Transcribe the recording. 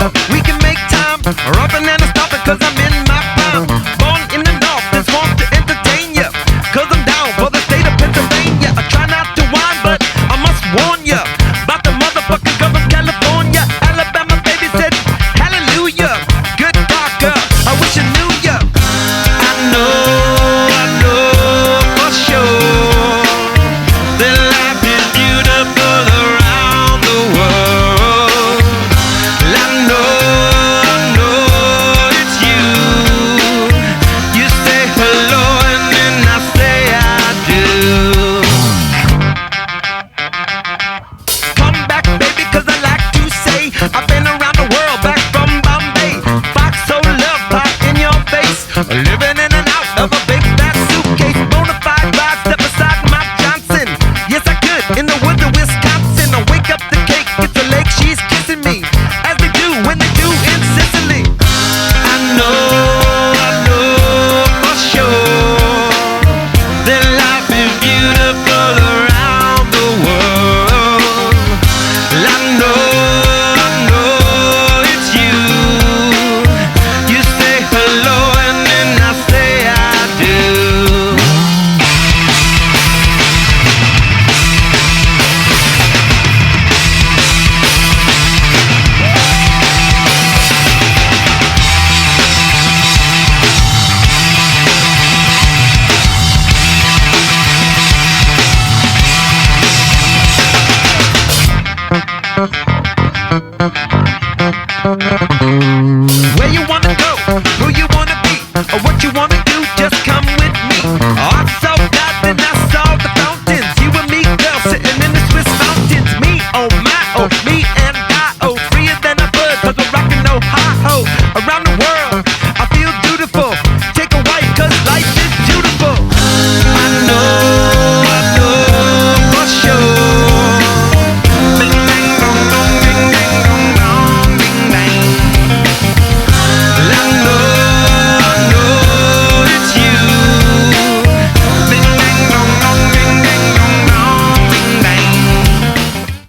We can make time, rubbing and stopping, cause I'm in my prime. Born in the north, this want to entertain ya, cause I'm down for the state of Pennsylvania. I try not to whine, but I must warn ya about the motherfucking girl from California. Alabama baby said, hallelujah. Good God, girl, I wish I knew ya. I know for sure that life is beautiful around the world. I know it's you. You say hello and then I say I do. Come back, baby, cause I like to say I've been around the world, back from Bombay. Fox so love pop in your face, living in and out of a big fat suitcase. Bonafide ride, step aside my Johnson. Yes, I could, in the woods of Wisconsin. I wake up the cake, it's a lake, she's kissing me, as they do when they do in Sicily. I know for sure that life is beautiful around the world. I know it's you. You say hello and then I say I do. Where you wanna go, who you wanna be, or what you wanna do, just come with me. I saw God, then I saw the fountains. You and me, girl, sitting in the Swiss mountains. Me, oh my, oh me